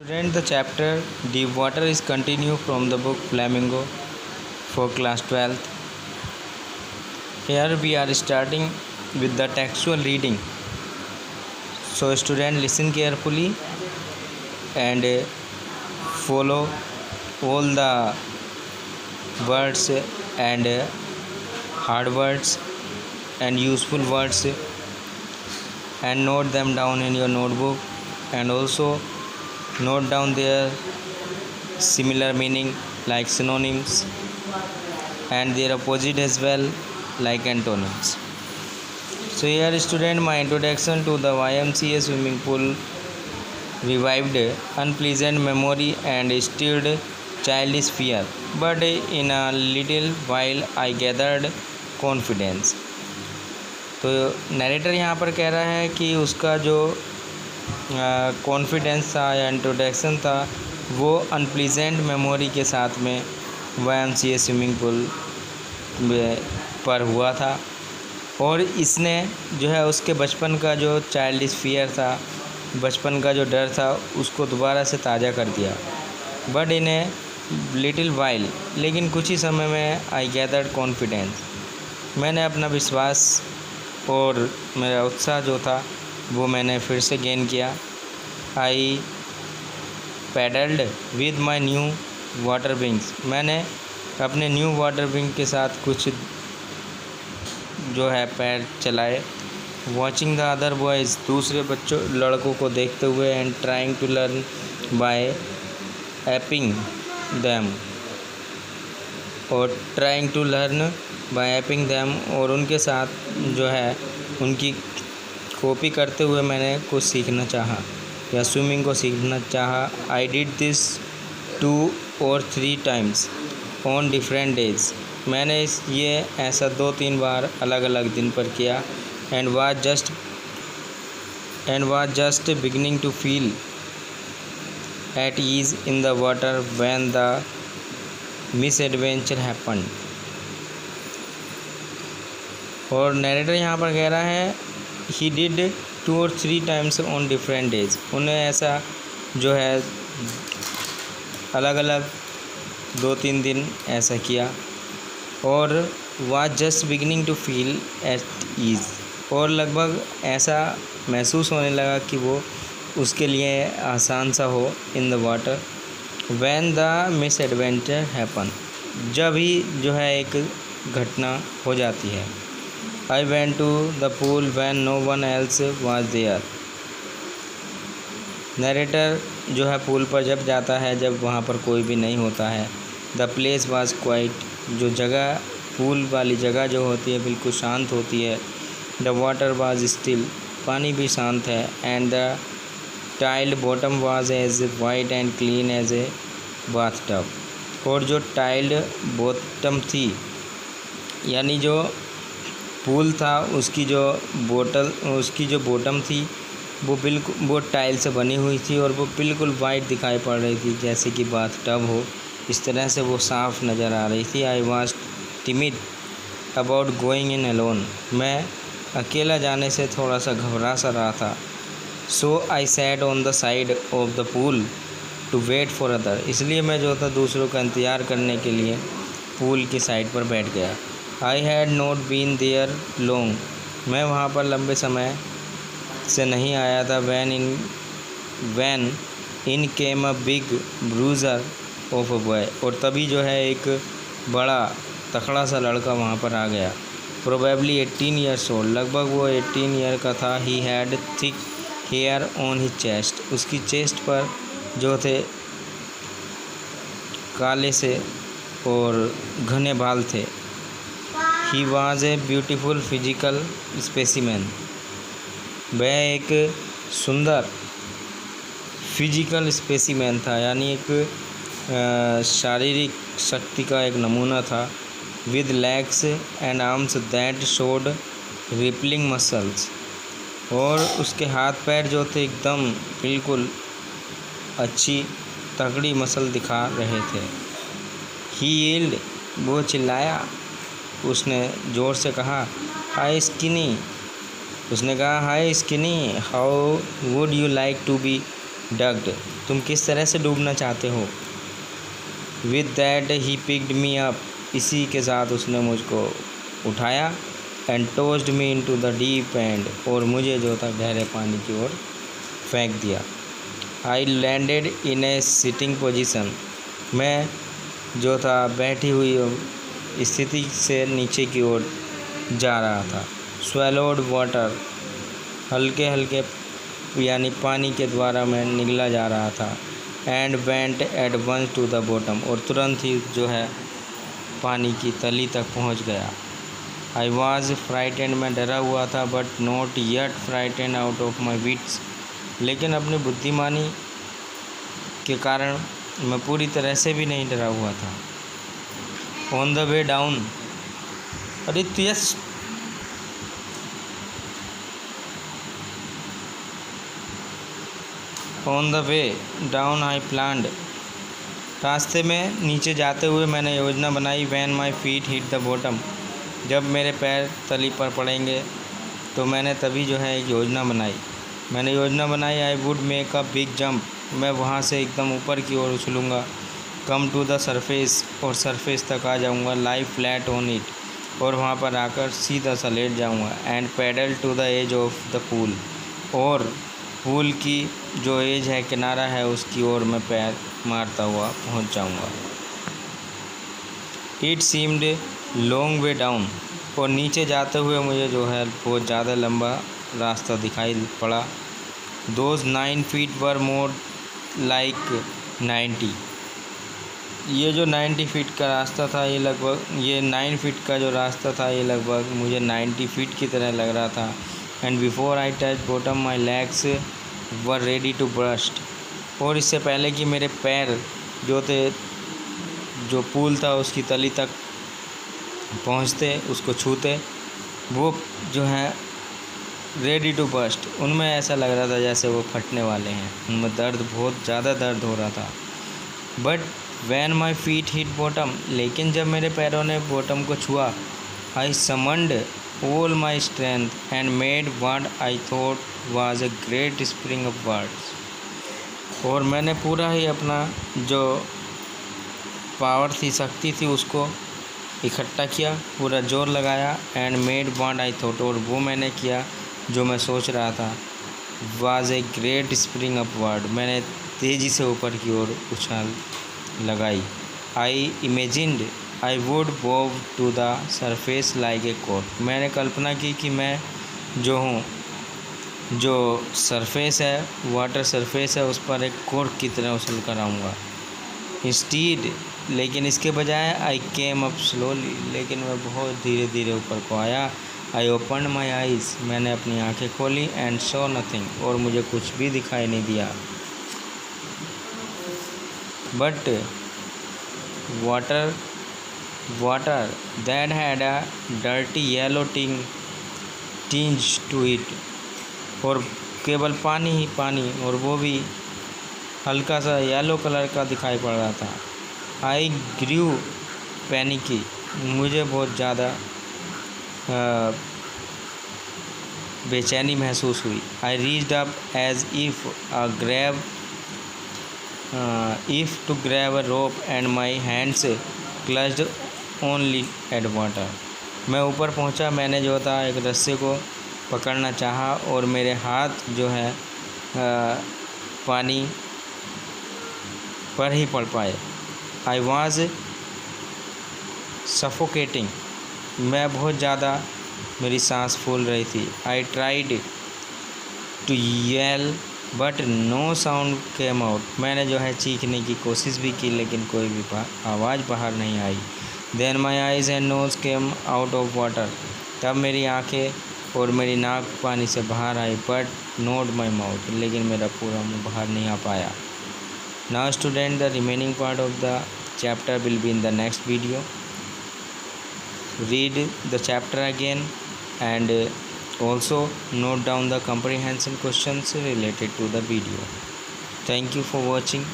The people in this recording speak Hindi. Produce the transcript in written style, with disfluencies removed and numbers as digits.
Student, the chapter Deep Water is continued from the book Flamingo for class 12th. Here we are starting with the textual reading. So student, listen carefully and follow all the words and hard words and useful words and note them down in your notebook, and also note down their similar meaning like synonyms and their opposite as well like antonyms. So here student, my introduction to the YMCA swimming pool revived unpleasant memory and stirred childish fear, but in a little while I gathered confidence. तो नरेटर यहाँ पर कह रहा है कि उसका जो कॉन्फिडेंस था या इंट्रोडक्शन था वो अनप्लीजेंट मेमोरी के साथ में YMCA स्विमिंग पूल पर हुआ था, और इसने जो है उसके बचपन का जो चाइल्डिश फियर था, बचपन का जो डर था, उसको दोबारा से ताज़ा कर दिया। But in a little while, लेकिन कुछ ही समय में आई गैदर्ड कॉन्फिडेंस, मैंने अपना विश्वास और मेरा उत्साह जो था वो मैंने फिर से गेन किया। I paddled with my new water wings, मैंने अपने न्यू वाटर विंग के साथ कुछ जो है पैर चलाए। वॉचिंग द अदर बॉयज़, दूसरे बच्चों लड़कों को देखते हुए, and trying to learn by aping them, और trying to learn by aping them, और उनके साथ जो है उनकी कॉपी करते हुए मैंने कुछ सीखना चाहा या स्विमिंग को सीखना चाहा। I did this 2 or 3 times on different days, मैंने ये ऐसा 2-3 बार अलग अलग दिन पर किया। And was just beginning to feel at ease in the water when the misadventure happen. और नरेटर यहाँ पर कह रहा है he did 2 or 3 times on different days, उन्हें ऐसा जो है अलग अलग 2-3 दिन ऐसा किया। और was just beginning to feel at ease, और लगभग ऐसा महसूस होने लगा कि वो उसके लिए आसान सा हो in the water. When the misadventure happen, जब ही जो है एक घटना हो जाती है। I went to the pool when no one else was there, narrator जो है पूल पर जब जाता है जब वहाँ पर कोई भी नहीं होता है। द प्लेस वाज क्वाइट, जो जगह पूल वाली जगह जो होती है बिल्कुल शांत होती है। द वाटर वाज स्टिल, पानी भी शांत है। And the tiled bottom was as white and clean as a bathtub, और जो टाइल्ड बॉटम थी यानी जो पूल था उसकी जो बॉटम थी वो टाइल से बनी हुई थी, और वो बिल्कुल वाइट दिखाई पड़ रही थी जैसे कि बाथटब हो, इस तरह से वो साफ़ नज़र आ रही थी। I was timid about going in alone, मैं अकेला जाने से थोड़ा सा घबरा सा रहा था। So I sat on the side of the pool to wait for other, इसलिए मैं जो था दूसरों का इंतज़ार करने के लिए पूल की साइड पर बैठ गया। I had not been there long, मैं वहाँ पर लंबे समय से नहीं आया था। When in came a big bruiser of a boy, और तभी जो है एक बड़ा तकड़ा सा लड़का वहाँ पर आ गया। प्रोबेबली 18 years ओल्ड, लगभग वो 18 ईयर का था। He had thick hair on his chest, उसकी चेस्ट पर जो थे काले से और घने बाल थे। He was a beautiful physical specimen, वह एक सुंदर फिजिकल स्पेसिमेन था, यानी एक शारीरिक शक्ति का एक नमूना था। With legs and arms that showed rippling muscles, और उसके हाथ पैर जो थे एकदम बिल्कुल अच्छी तगड़ी मसल दिखा रहे थे। ही यील्ड, वो चिल्लाया, उसने ज़ोर से कहा हाय स्किनी, उसने कहा hi skinny, how would you like to be ducked, तुम किस तरह से डूबना चाहते हो। With that he picked me up, इसी के साथ उसने मुझको उठाया। And tossed me into the deep end, और मुझे जो था गहरे पानी की ओर फेंक दिया। I landed in A sitting position, मैं जो था बैठी हुई स्थिति से नीचे की ओर जा रहा था। स्वेलोड वाटर, हल्के हल्के यानी पानी के द्वारा मैं निगला जा रहा था। And went at once to the bottom, और तुरंत ही जो है पानी की तली तक पहुंच गया। आई वॉज फ्राइटेंड, मैं डरा हुआ था। But not yet frightened out of my wits, लेकिन अपनी बुद्धिमानी के कारण मैं पूरी तरह से भी नहीं डरा हुआ था। ऑन द वे डाउन, अरे yes, on the way down I planned, रास्ते में नीचे जाते हुए मैंने योजना बनाई। When my feet hit the bottom, जब मेरे पैर तली पर पड़ेंगे तो मैंने तभी जो है एक योजना बनाई। I would make a big jump, मैं वहाँ से एकदम ऊपर की ओर उछलूँगा। कम टू द सरफेस, और सरफेस तक आ जाऊँगा। लाई फ्लैट ऑन इट, और वहाँ पर आकर सीधा सा लेट जाऊँगा। And paddle to the edge of the pool, और पूल की जो एज है, किनारा है, उसकी ओर मैं पैर मारता हुआ पहुंच जाऊंगा। It seemed long way down, और नीचे जाते हुए मुझे जो है बहुत ज़्यादा लंबा रास्ता दिखाई पड़ा। Those 9 feet were more like 90, ये जो 90 फीट का रास्ता था, ये लगभग, ये 9 फीट का जो रास्ता था, ये लगभग मुझे 90 फीट की तरह लग रहा था। And before I touch bottom my legs were ready to burst, और इससे पहले कि मेरे पैर जो थे, जो पूल था उसकी तली तक पहुंचते, उसको छूते, वो जो है रेडी टू बर्स्ट, उनमें ऐसा लग रहा था जैसे वो फटने वाले हैं, उनमें दर्द, बहुत ज़्यादा दर्द हो रहा था। But when my feet hit bottom, लेकिन जब मेरे पैरों ने बॉटम को छुआ, आई summoned all my strength and made what I thought was a great spring of words, और मैंने पूरा ही अपना जो पावर थी, शक्ति थी, उसको इकट्ठा किया, पूरा जोर लगाया। And made what I thought, और वो मैंने किया जो मैं सोच रहा था, was a great spring upward, मैंने तेज़ी से ऊपर की ओर उछाल लगाई। I imagined I would bow to the surface like a cork, मैंने कल्पना की कि मैं जो हूँ, जो सरफेस है, वाटर सरफेस है, उस पर एक कॉर्क की तरह उछल कर आऊँगा। इंस्टीड, लेकिन इसके बजाय आई केम अप स्लोली, लेकिन मैं बहुत धीरे धीरे ऊपर को आया। आई ओपन माई आइज़, मैंने अपनी आँखें खोली। एंड सो नथिंग, और मुझे कुछ भी दिखाई नहीं दिया। But water that had a dirty yellow tinge to it, और केवल पानी ही पानी, और वो भी हल्का सा येलो कलर का दिखाई पड़ रहा था। आई ग्रू पैनिकी, मुझे बहुत ज़्यादा बेचैनी महसूस हुई। I reached up as if to grab a rope and my hands clutched only at water, मैं ऊपर पहुंचा, मैंने जो था एक रस्से को पकड़ना चाहा, और मेरे हाथ जो है पानी पर ही पड़ पाए। आई वॉज सफोकेटिंग, मैं बहुत ज़्यादा, मेरी सांस फूल रही थी। I tried to yell but no sound came out, मैंने जो है चीखने की कोशिश भी की, लेकिन कोई भी आवाज़ बाहर नहीं आई। Then my eyes and nose came out of water, तब मेरी आँखें और मेरी नाक पानी से बाहर आई। बट नॉट माई माउथ, लेकिन मेरा पूरा मुँह बाहर नहीं आ पाया। Now student, the remaining part of the chapter will be in the next video. Read the chapter again and also note down the comprehension questions related to the video. Thank you for watching.